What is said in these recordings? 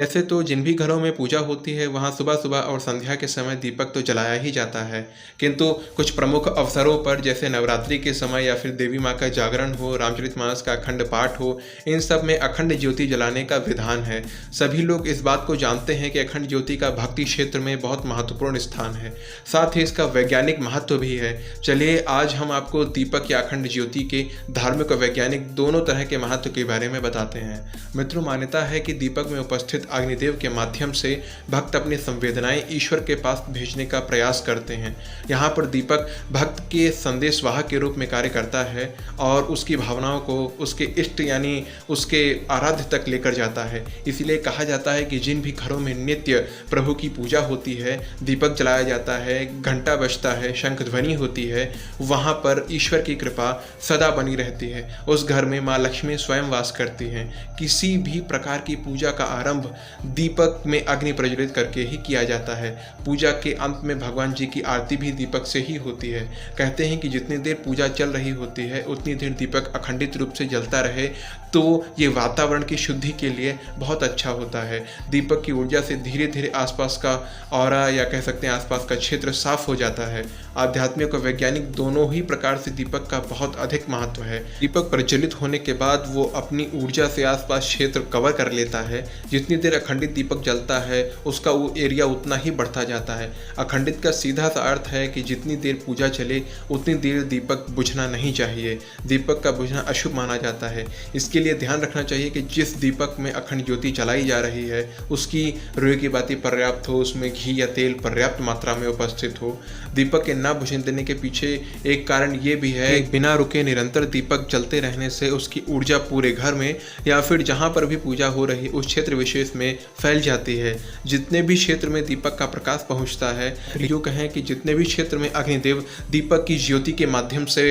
ऐसे तो जिन भी घरों में पूजा होती है वहाँ सुबह-सुबह और संध्या के समय दीपक तो जलाया ही जाता है। किंतु कुछ प्रमुख अवसरों पर जैसे नवरात्रि के समय या फिर देवी माँ का जागरण हो, रामचरितमानस का अखंड पाठ हो, इन सब में अखंड ज्योति जलाने का विधान है। सभी लोग इस बात को जानते हैं कि अखंड ज्योति का भक्ति क्षेत्र में बहुत महत्वपूर्ण स्थान है। साथ ही इसका वैज्ञानिक महत्व भी है। चलिए आज हम आपको दीपक या अखंड ज्योति के धार्मिक और वैज्ञानिक दोनों तरह के महत्व के बारे में बताते हैं। मित्रों, मान्यता है कि दीपक में उपस्थित अग्निदेव के माध्यम से भक्त अपनी संवेदनाएं ईश्वर के पास भेजने का प्रयास करते हैं। यहाँ पर दीपक भक्त के संदेशवाहक के रूप में कार्य करता है और उसकी भावनाओं को उसके इष्ट यानी उसके आराध्य तक लेकर जाता है। इसीलिए कहा जाता है कि जिन भी घरों में नित्य प्रभु की पूजा होती है, दीपक जलाया जाता है, घंटा बजता है, शंख ध्वनि होती है, वहाँ पर ईश्वर की कृपा सदा बनी रहती है। उस घर में माँ लक्ष्मी स्वयं वास करती हैं। किसी भी प्रकार की पूजा का आरंभ दीपक में अग्नि प्रज्वलित करके ही किया जाता है। पूजा के अंत में भगवान जी की आरती भी दीपक से ही होती है। कहते हैं कि जितनी देर पूजा चल रही होती है उतनी देर दीपक अखंडित रूप से जलता रहे तो ये वातावरण की शुद्धि के लिए बहुत अच्छा होता है। दीपक की ऊर्जा से धीरे धीरे आसपास का ऑरा या कह सकते हैं आसपास का क्षेत्र साफ हो जाता है। आध्यात्मिक और वैज्ञानिक दोनों ही प्रकार से दीपक का बहुत अधिक महत्व है। दीपक प्रज्वलित होने के बाद वो अपनी ऊर्जा से आसपास क्षेत्र कवर कर लेता है। जितनी देर अखंडित दीपक जलता है उसका वो एरिया उतना ही बढ़ता जाता है। अखंडित का सीधा सा अर्थ है कि जितनी देर पूजा चले उतनी देर दीपक बुझना नहीं चाहिए। दीपक का बुझना अशुभ माना जाता है। इसके लिए ध्यान रखना चाहिए कि जिस दीपक में अखंड ज्योति जलाई जा रही है उसकी रुई की बाती पर्याप्त हो, उसमें घी या तेल पर्याप्त मात्रा में उपस्थित हो। दीपक के न बुझने देने के पीछे एक कारण ये भी है कि बिना रुके निरंतर दीपक जलते रहने से उसकी ऊर्जा पूरे घर में या फिर जहाँ पर भी पूजा हो रही उस क्षेत्र विशेष में फैल जाती है। जितने भी क्षेत्र में दीपक का प्रकाश पहुँचता है, यूँ कहें कि जितने भी क्षेत्र में अग्निदेव दीपक की ज्योति के माध्यम से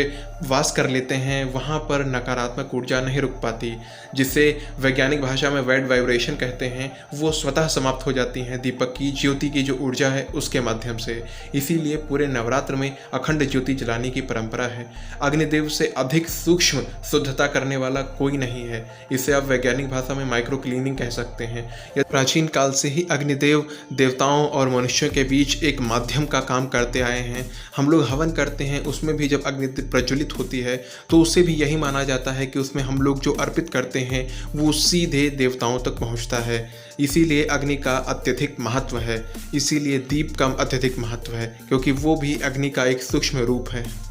वास कर लेते हैं वहाँ पर नकारात्मक ऊर्जा नहीं रुक पाती, जिसे वैज्ञानिक भाषा में वैड वाइब्रेशन कहते हैं, वो स्वतः समाप्त हो जाती हैं दीपक की ज्योति की जो ऊर्जा है उसके माध्यम से। इसीलिए पूरे नवरात्र में अखंड ज्योति जलाने की परंपरा है। अग्निदेव से अधिक सूक्ष्म शुद्धता करने वाला कोई नहीं है। इसे आप वैज्ञानिक भाषा में माइक्रो क्लीनिंग कह सकते हैं। यह प्राचीन काल से ही अग्निदेव देवताओं और मनुष्यों के बीच एक माध्यम का काम करते आए हैं। हम लोग हवन करते हैं, उसमें भी जब अग्नि प्रज्वलित होती है तो उससे भी यही माना जाता है कि उसमें हम लोग जो अर्पित करते हैं वो सीधे देवताओं तक पहुंचता है। इसीलिए अग्नि का अत्यधिक महत्व है। इसीलिए दीप का अत्यधिक महत्व है, क्योंकि वो भी अग्नि का एक सूक्ष्म रूप है।